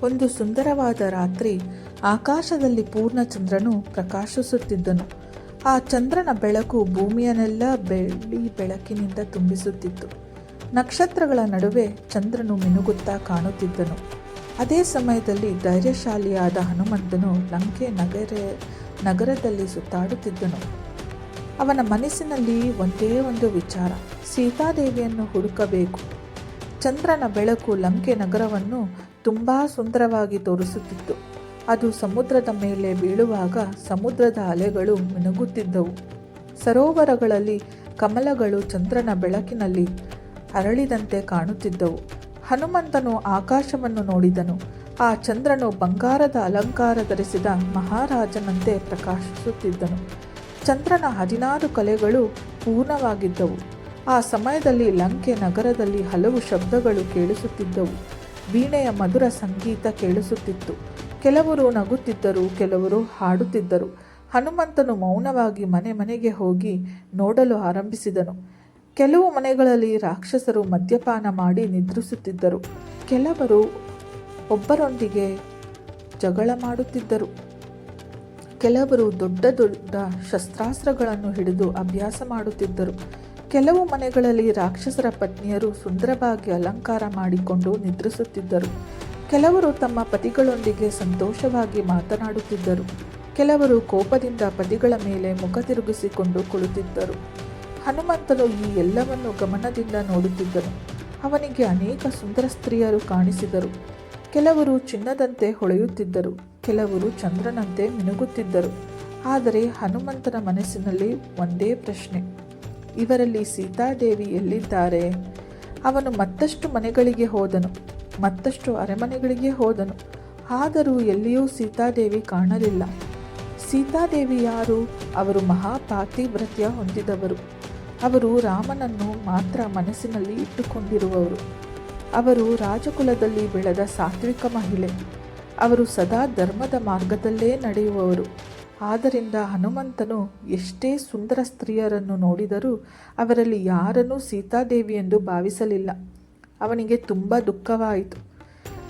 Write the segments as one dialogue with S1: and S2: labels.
S1: ಒಂದು ಸುಂದರವಾದ ರಾತ್ರಿ ಆಕಾಶದಲ್ಲಿ ಪೂರ್ಣಚಂದ್ರನು ಪ್ರಕಾಶಿಸುತ್ತಿದ್ದನು. ಆ ಚಂದ್ರನ ಬೆಳಕು ಭೂಮಿಯನ್ನೆಲ್ಲ ಬೆಳ್ಳಿ ಬೆಳಕಿನಿಂದ ತುಂಬಿಸುತ್ತಿತ್ತು. ನಕ್ಷತ್ರಗಳ ನಡುವೆ ಚಂದ್ರನು ಮಿನುಗುತ್ತಾ ಕಾಣುತ್ತಿದ್ದನು. ಅದೇ ಸಮಯದಲ್ಲಿ ಧೈರ್ಯಶಾಲಿಯಾದ ಹನುಮಂತನು ಲಂಕೆ ನಗರದಲ್ಲಿ ಸುತ್ತಾಡುತ್ತಿದ್ದನು. ಅವನ ಮನಸ್ಸಿನಲ್ಲಿ ಒಂದೇ ಒಂದು ವಿಚಾರ: ಸೀತಾದೇವಿಯನ್ನು ಹುಡುಕಬೇಕು. ಚಂದ್ರನ ಬೆಳಕು ಲಂಕೆ ನಗರವನ್ನು ತುಂಬ ಸುಂದರವಾಗಿ ತೋರಿಸುತ್ತಿತ್ತು. ಅದು ಸಮುದ್ರದ ಮೇಲೆ ಬೀಳುವಾಗ ಸಮುದ್ರದ ಅಲೆಗಳು ಮಿನುಗುತ್ತಿದ್ದವು. ಸರೋವರಗಳಲ್ಲಿ ಕಮಲಗಳು ಚಂದ್ರನ ಬೆಳಕಿನಲ್ಲಿ ಅರಳಿದಂತೆ ಕಾಣುತ್ತಿದ್ದವು. ಹನುಮಂತನು ಆಕಾಶವನ್ನು ನೋಡಿದನು. ಆ ಚಂದ್ರನು ಬಂಗಾರದ ಅಲಂಕಾರ ಧರಿಸಿದ ಮಹಾರಾಜನಂತೆ ಪ್ರಕಾಶಿಸುತ್ತಿದ್ದನು. ಚಂದ್ರನ 16 ಕಲೆಗಳು ಪೂರ್ಣವಾಗಿದ್ದವು. ಆ ಸಮಯದಲ್ಲಿ ಲಂಕೆ ನಗರದಲ್ಲಿ ಹಲವು ಶಬ್ದಗಳು ಕೇಳಿಸುತ್ತಿದ್ದವು. ವೀಣೆಯ ಮಧುರ ಸಂಗೀತ ಕೇಳಿಸುತ್ತಿತ್ತು. ಕೆಲವರು ನಗುತ್ತಿದ್ದರು, ಕೆಲವರು ಹಾಡುತ್ತಿದ್ದರು. ಹನುಮಂತನು ಮೌನವಾಗಿ ಮನೆ ಮನೆಗೆ ಹೋಗಿ ನೋಡಲು ಆರಂಭಿಸಿದನು. ಕೆಲವು ಮನೆಗಳಲ್ಲಿ ರಾಕ್ಷಸರು ಮದ್ಯಪಾನ ಮಾಡಿ ನಿದ್ರಿಸುತ್ತಿದ್ದರು. ಕೆಲವರು ಒಬ್ಬರೊಂದಿಗೆ ಜಗಳ ಮಾಡುತ್ತಿದ್ದರು. ಕೆಲವರು ದೊಡ್ಡ ದೊಡ್ಡ ಶಸ್ತ್ರಾಸ್ತ್ರಗಳನ್ನು ಹಿಡಿದು ಅಭ್ಯಾಸ ಮಾಡುತ್ತಿದ್ದರು. ಕೆಲವು ಮನೆಗಳಲ್ಲಿ ರಾಕ್ಷಸರ ಪತ್ನಿಯರು ಸುಂದರವಾಗಿ ಅಲಂಕಾರ ಮಾಡಿಕೊಂಡು ನಿದ್ರಿಸುತ್ತಿದ್ದರು. ಕೆಲವರು ತಮ್ಮ ಪತಿಗಳೊಂದಿಗೆ ಸಂತೋಷವಾಗಿ ಮಾತನಾಡುತ್ತಿದ್ದರು. ಕೆಲವರು ಕೋಪದಿಂದ ಪತಿಗಳ ಮೇಲೆ ಮುಖ ತಿರುಗಿಸಿಕೊಂಡು ಕುಳಿತಿದ್ದರು. ಹನುಮಂತನು ಈ ಎಲ್ಲವನ್ನು ಗಮನದಿಂದ ನೋಡುತ್ತಿದ್ದನು. ಅವನಿಗೆ ಅನೇಕ ಸುಂದರ ಸ್ತ್ರೀಯರು ಕಾಣಿಸಿದರು. ಕೆಲವರು ಚಿನ್ನದಂತೆ ಹೊಳೆಯುತ್ತಿದ್ದರು, ಕೆಲವರು ಚಂದ್ರನಂತೆ ಮಿನುಗುತ್ತಿದ್ದರು. ಆದರೆ ಹನುಮಂತನ ಮನಸ್ಸಿನಲ್ಲಿ ಒಂದೇ ಪ್ರಶ್ನೆ: ಇವರಲ್ಲಿ ಸೀತಾದೇವಿ ಎಲ್ಲಿದ್ದಾರೆ? ಅವನು ಮತ್ತಷ್ಟು ಮನೆಗಳಿಗೆ ಹೋದನು, ಮತ್ತಷ್ಟು ಅರಮನೆಗಳಿಗೆ ಹೋದನು. ಆದರೂ ಎಲ್ಲಿಯೂ ಸೀತಾದೇವಿ ಕಾಣಲಿಲ್ಲ. ಸೀತಾದೇವಿ ಯಾರು? ಅವರು ಮಹಾಪಾತಿವ್ರತ್ಯ ಹೊಂದಿದವರು. ಅವರು ರಾಮನನ್ನು ಮಾತ್ರ ಮನಸ್ಸಿನಲ್ಲಿ ಇಟ್ಟುಕೊಂಡಿರುವವರು. ಅವರು ರಾಜಕುಲದಲ್ಲಿ ಬೆಳೆದ ಸಾತ್ವಿಕ ಮಹಿಳೆ. ಅವರು ಸದಾ ಧರ್ಮದ ಮಾರ್ಗದಲ್ಲೇ ನಡೆಯುವವರು. ಆದ್ದರಿಂದ ಹನುಮಂತನು ಎಷ್ಟೇ ಸುಂದರ ಸ್ತ್ರೀಯರನ್ನು ನೋಡಿದರೂ ಅವರಲ್ಲಿ ಯಾರನ್ನೂ ಸೀತಾದೇವಿ ಎಂದು ಭಾವಿಸಲಿಲ್ಲ. ಅವನಿಗೆ ತುಂಬ ದುಃಖವಾಯಿತು.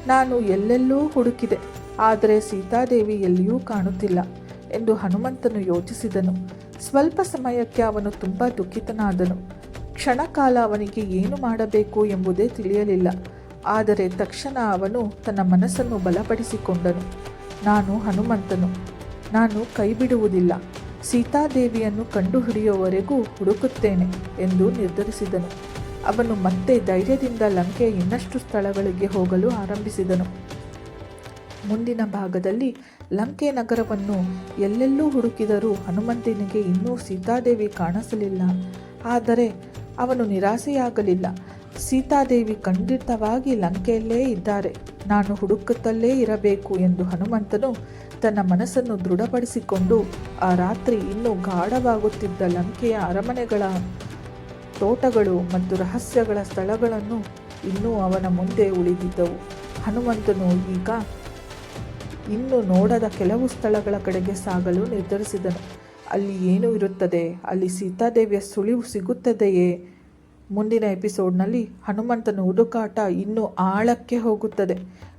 S1: ನಾನು ಎಲ್ಲೆಲ್ಲೂ ಹುಡುಕಿದೆ, ಆದರೆ ಸೀತಾದೇವಿ ಎಲ್ಲಿಯೂ ಕಾಣುತ್ತಿಲ್ಲ ಎಂದು ಹನುಮಂತನು ಯೋಚಿಸಿದನು. ಸ್ವಲ್ಪ ಸಮಯಕ್ಕೆ ಅವನು ತುಂಬ ದುಃಖಿತನಾದನು. ಕ್ಷಣಕಾಲ ಅವನಿಗೆ ಏನು ಮಾಡಬೇಕು ಎಂಬುದೇ ತಿಳಿಯಲಿಲ್ಲ. ಆದರೆ ತಕ್ಷಣ ಅವನು ತನ್ನ ಮನಸ್ಸನ್ನು ಬಲಪಡಿಸಿಕೊಂಡನು. ನಾನು ಹನುಮಂತನು, ನಾನು ಕೈಬಿಡುವುದಿಲ್ಲ. ಸೀತಾದೇವಿಯನ್ನು ಕಂಡುಹಿಡಿಯುವವರೆಗೂ ಹುಡುಕುತ್ತೇನೆ ಎಂದು ನಿರ್ಧರಿಸಿದನು. ಅವನು ಮತ್ತೆ ಧೈರ್ಯದಿಂದ ಲಂಕೆಯ ಇನ್ನಷ್ಟು ಸ್ಥಳಗಳಿಗೆ ಹೋಗಲು ಆರಂಭಿಸಿದನು. ಮುಂದಿನ ಭಾಗದಲ್ಲಿ ಲಂಕೆ ನಗರವನ್ನು ಎಲ್ಲೆಲ್ಲೂ ಹುಡುಕಿದರೂ ಹನುಮಂತನಿಗೆ ಇನ್ನೂ ಸೀತಾದೇವಿ ಕಾಣಿಸಲಿಲ್ಲ. ಆದರೆ ಅವನು ನಿರಾಸೆಯಾಗಲಿಲ್ಲ. ಸೀತಾದೇವಿ ಖಂಡಿತವಾಗಿ ಲಂಕೆಯಲ್ಲೇ ಇದ್ದಾರೆ, ನಾನು ಹುಡುಕುತ್ತಲೇ ಇರಬೇಕು ಎಂದು ಹನುಮಂತನು ತನ್ನ ಮನಸ್ಸನ್ನು ದೃಢಪಡಿಸಿಕೊಂಡು ಆ ರಾತ್ರಿ ಇನ್ನೂ ಗಾಢವಾಗುತ್ತಿದ್ದ ಲಂಕೆಯ ಅರಮನೆಗಳ, ತೋಟಗಳು ಮತ್ತು ರಹಸ್ಯಗಳ ಸ್ಥಳಗಳನ್ನು ಇನ್ನೂ ಅವನ ಮುಂದೆ ಉಳಿದಿದ್ದವು. ಹನುಮಂತನು ಈಗ ಇನ್ನೂ ನೋಡದ ಕೆಲವು ಸ್ಥಳಗಳ ಕಡೆಗೆ ಸಾಗಲು ನಿರ್ಧರಿಸಿದನು. ಅಲ್ಲಿ ಏನು ಇರುತ್ತದೆ? ಅಲ್ಲಿ ಸೀತಾದೇವಿಯ ಸುಳಿವು ಸಿಗುತ್ತದೆಯೇ? ಮುಂದಿನ ಎಪಿಸೋಡ್ನಲ್ಲಿ ಹನುಮಂತನ ಹುಡುಕಾಟ ಇನ್ನೂ ಆಳಕ್ಕೆ ಹೋಗುತ್ತದೆ.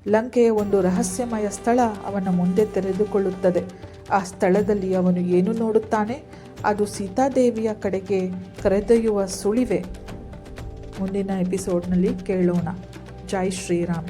S1: ಲಂಕೆಯ ಒಂದು ರಹಸ್ಯಮಯ ಸ್ಥಳ ಅವನ ಮುಂದೆ ತೆರೆದುಕೊಳ್ಳುತ್ತದೆ. ಆ ಸ್ಥಳದಲ್ಲಿ ಅವನು ಏನು ನೋಡುತ್ತಾನೆ? ಅದು ಸೀತಾದೇವಿಯ ಕಡೆಗೆ ಕರೆದೊಯ್ಯುವ ಸುಳಿವೆ? ಮುಂದಿನ ಎಪಿಸೋಡ್ನಲ್ಲಿ ಕೇಳೋಣ. ಜೈ ಶ್ರೀರಾಮ್.